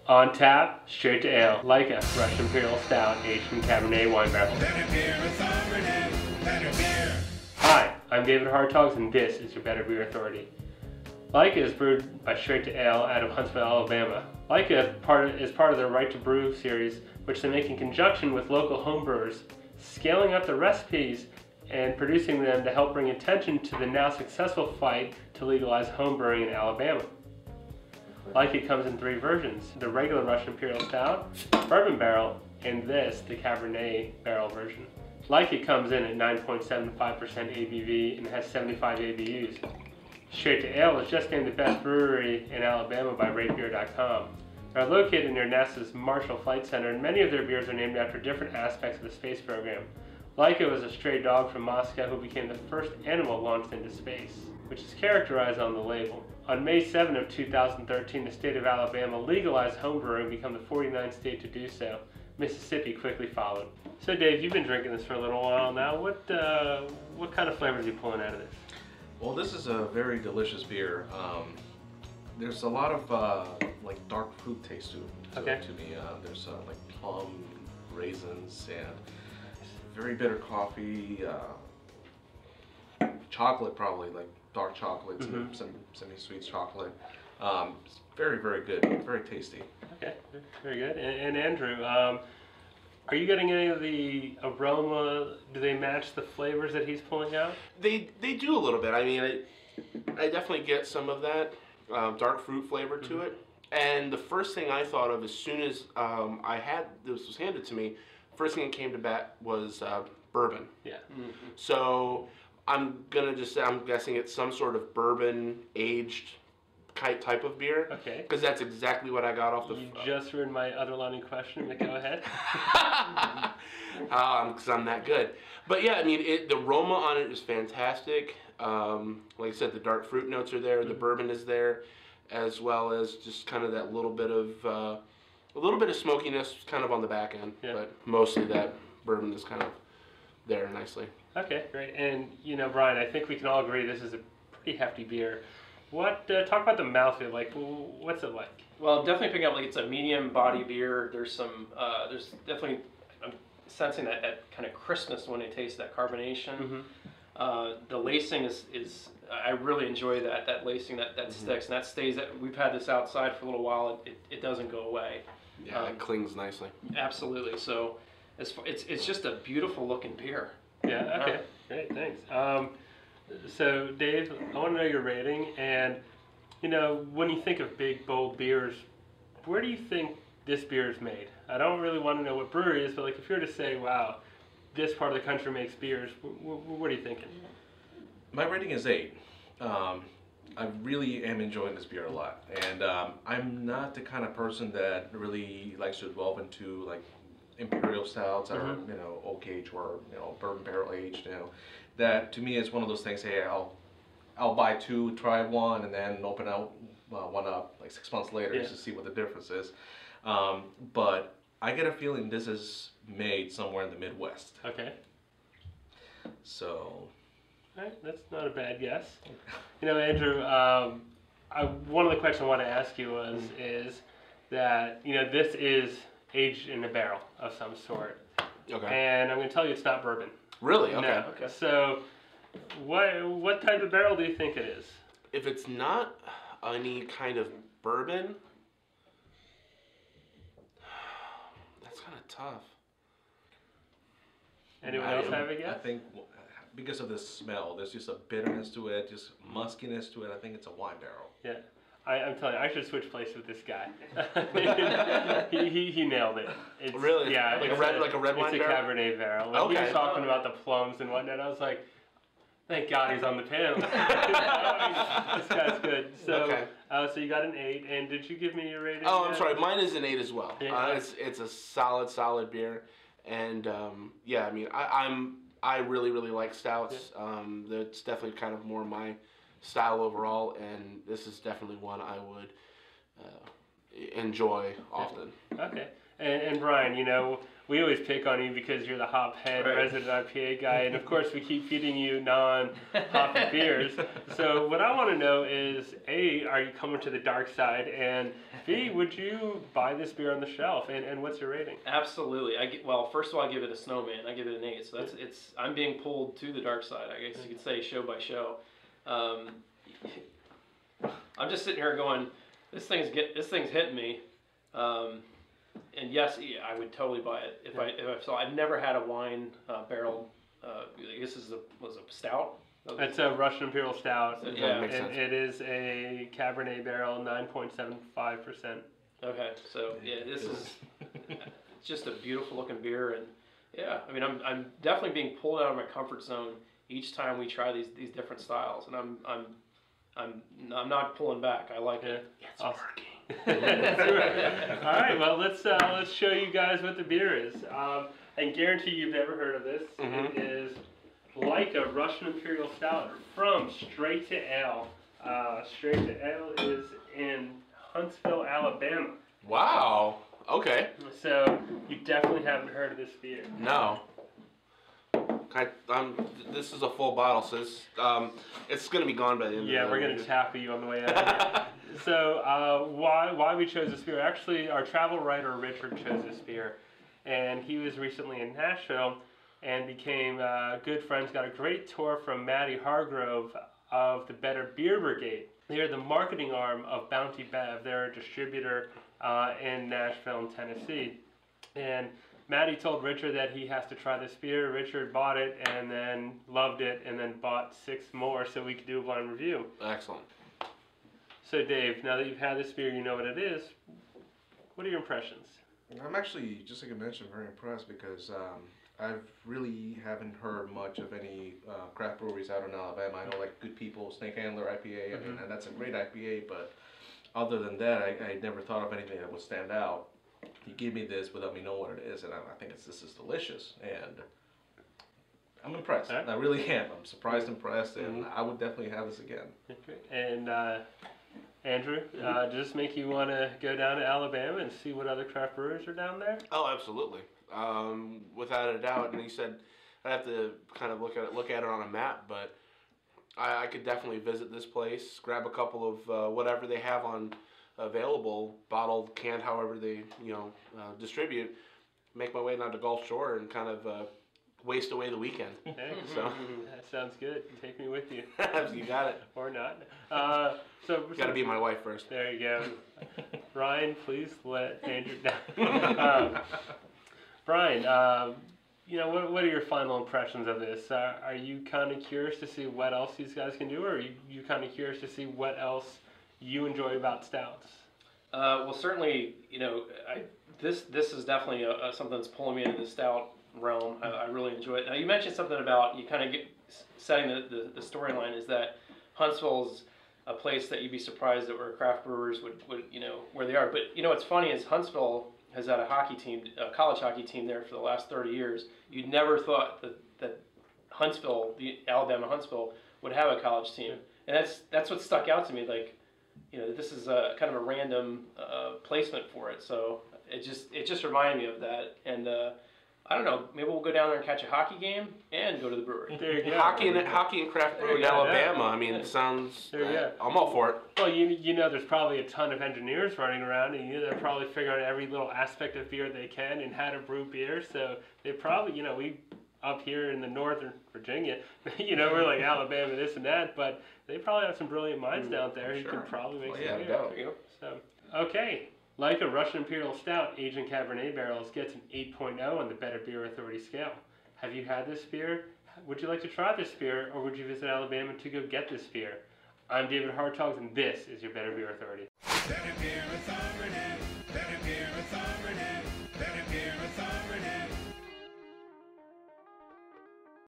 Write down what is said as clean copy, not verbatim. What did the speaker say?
On tap, straight to ale. Laika, Russian Imperial Stout, aged in Cabernet wine barrel. Better beer authority, better beer. Hi, I'm David Hartogs, and this is your Better Beer Authority. Laika is brewed by Straight to Ale out of Huntsville, Alabama. Laika is part of their Right to Brew series, which they make in conjunction with local homebrewers, scaling up the recipes and producing them to help bring attention to the now successful fight to legalize homebrewing in Alabama. Laika comes in 3 versions: the regular Russian Imperial Stout, bourbon barrel, and this, the Cabernet barrel version. Laika comes in at 9.75% ABV and has 75 ABUs. Straight to Ale is just named the best brewery in Alabama by RateBeer.com. They're located near NASA's Marshall Flight Center, and many of their beers are named after different aspects of the space program. Laika was a stray dog from Moscow who became the first animal launched into space, which is characterized on the label. On May 7 of 2013, the state of Alabama legalized homebrewing and became the 49th state to do so. Mississippi quickly followed. So Dave, you've been drinking this for a little while now. What kind of flavors are you pulling out of this? Well, this is a very delicious beer. There's a lot of like dark fruit taste to me. There's like plum, raisins, and very bitter coffee, chocolate probably, like dark chocolate, some semi-sweet chocolate. It's very, very good, very tasty. Okay, very good. And Andrew, are you getting any of the aroma? Do they match the flavors that he's pulling out? They do a little bit. I mean, I definitely get some of that dark fruit flavor to it. And the first thing I thought of as soon as this was handed to me, first thing that came to bat was bourbon. Yeah. So I'm gonna just say I'm guessing it's some sort of bourbon aged type of beer. Okay. Because that's exactly what I got off the. You just ruined my underlining question. Go ahead. Because I'm that good. But yeah, I mean, the aroma on it is fantastic. Like I said, the dark fruit notes are there. The bourbon is there, as well as just kind of that little bit of smokiness, kind of on the back end. Yeah. But mostly that bourbon is kind of there nicely. Okay, great. And you know, Brian, I think we can all agree this is a pretty hefty beer. Talk about the mouthfeel. Like, what's it like? Well, I'm definitely picking up like it's a medium body beer. There's definitely, I'm sensing that kind of crispness when I taste that carbonation. The lacing is I really enjoy that lacing that sticks, and that stays. We've had this outside for a little while. It doesn't go away. Yeah, it clings nicely. Absolutely. So, it's just a beautiful looking beer. Yeah. Okay. Great. Thanks. So Dave, I want to know your rating, and you know, when you think of big, bold beers, where do you think this beer is made? I don't really want to know what brewery it is, but like if you were to say, wow, this part of the country makes beers, what are you thinking? My rating is 8. I really am enjoying this beer a lot, and I'm not the kind of person that really likes to delve into like imperial stouts that are oak age or bourbon barrel aged. That to me is one of those things. Hey, I'll buy 2, try 1, and then open out one up like 6 months later just to see what the difference is. But I get a feeling this is made somewhere in the Midwest. Okay. So. All right, that's not a bad guess. You know, Andrew, one of the questions I want to ask you is that this is aged in a barrel of some sort. Okay. And I'm going to tell you it's not bourbon. Really? Okay. No. Okay. So, what type of barrel do you think it is? If it's not any kind of bourbon, that's kind of tough. Anyone else have a guess? I think because of the smell, there's just a bitterness to it, just muskiness to it. I think it's a wine barrel. Yeah. I'm telling you, I should switch places with this guy. he nailed it. It's, really? Yeah. Like a red wine barrel? It's a Cabernet barrel. When he was talking about the plums and whatnot, I was like, thank God he's on the panel. This guy's good. So, so you got an 8, and did you give me your rating? Oh, I'm sorry. Mine is an 8 as well. Yeah. It's a solid beer, and yeah, I mean, I really like stouts. Yeah. It's definitely kind of more my style overall, and this is definitely one I would enjoy often. Okay. And Brian, you know, we always pick on you because you're the hop-head resident IPA guy, and of course we keep feeding you non-hoppy beers. So what I want to know is, A, are you coming to the dark side, and B, would you buy this beer on the shelf, and what's your rating? Absolutely. Well, first of all, I give it a snowman. I give it an 8. So I'm being pulled to the dark side. I guess you could say show by show. I'm just sitting here going, this thing's hitting me. And yes, I would totally buy it if I saw. I've never had a wine barrel. I guess this was a stout. It's a Russian Imperial Stout. So, yeah, makes sense. It is a Cabernet barrel, 9.75%. Okay, so yeah, this is it's just a beautiful looking beer, and yeah, I mean, I'm definitely being pulled out of my comfort zone each time we try these different styles, and I'm not pulling back. I like it. It's working. All right, well let's show you guys what the beer is. I guarantee you've never heard of this. It is Laika Russian Imperial Stout from Straight to Ale. Straight to Ale is in Huntsville, Alabama. Wow. Okay. So you definitely haven't heard of this beer. No. This is a full bottle, so it's going to be gone by the end of the Yeah, we're going to tackle you on the way out of here. So why we chose this beer? Actually, our travel writer Richard chose this beer, and he was recently in Nashville and became good friends. Got a great tour from Maddie Hargrove of the Better Beer Brigade. They are the marketing arm of Bounty Bev. They're a distributor in Nashville and Tennessee. And Maddie told Richard that he has to try this beer. Richard bought it and then loved it and then bought 6 more so we could do a blind review. Excellent. So Dave, now that you've had this beer, you know what it is. What are your impressions? I'm actually, just like I mentioned, very impressed because I really haven't heard much of any craft breweries out in Alabama. I know like Good People, Snake Handler IPA, I mean, and that's a great IPA, but other than that, I never thought of anything that would stand out. You give me this without me knowing what it is, and I think this is delicious, and I'm impressed. Right. I really am. I'm surprised, impressed, and I would definitely have this again. Okay. And Andrew, does this make you want to go down to Alabama and see what other craft brewers are down there? Oh, absolutely. Without a doubt. And he said I'd have to kind of look at it on a map, but I could definitely visit this place, grab a couple of whatever they have on available, bottled, canned, however they distribute, make my way down to Gulf Shore and kind of waste away the weekend. Hey, So that sounds good. Take me with you. you got it. Or not. So Got to be my wife first. There you go. Brian, please let Andrew down. Brian, what are your final impressions of this? Are you kind of curious to see what else these guys can do, or are you kind of curious to see what else you enjoy about stouts? Well, certainly, this is definitely something that's pulling me into the stout realm. I really enjoy it. Now, you mentioned something about you kind of setting the storyline is that Huntsville's a place that you'd be surprised that where craft brewers would where they are. But what's funny is Huntsville has had a hockey team, a college hockey team there for the last 30 years. You'd never thought that Huntsville, the Alabama Huntsville, would have a college team, and that's what stuck out to me. Like, this is a kind of a random placement for it. So it just reminded me of that, and I don't know. Maybe we'll go down there and catch a hockey game and go to the brewery. There you go. Hockey and craft brew in Alabama. I mean, it sounds. I'm all for it. Well, there's probably a ton of engineers running around, and they're probably figuring out every little aspect of beer they can and how to brew beer. So they probably, we up here in the northern Virginia, we're like Alabama, this and that, but they probably have some brilliant minds down there who can probably make some beer. So, okay. Laika Russian Imperial Stout, aged in Cabernet barrels, gets an 8.0 on the Better Beer Authority scale. Have you had this beer? Would you like to try this beer, or would you visit Alabama to go get this beer? I'm David Hartogs, and this is your Better Beer Authority. Better Beer Authority.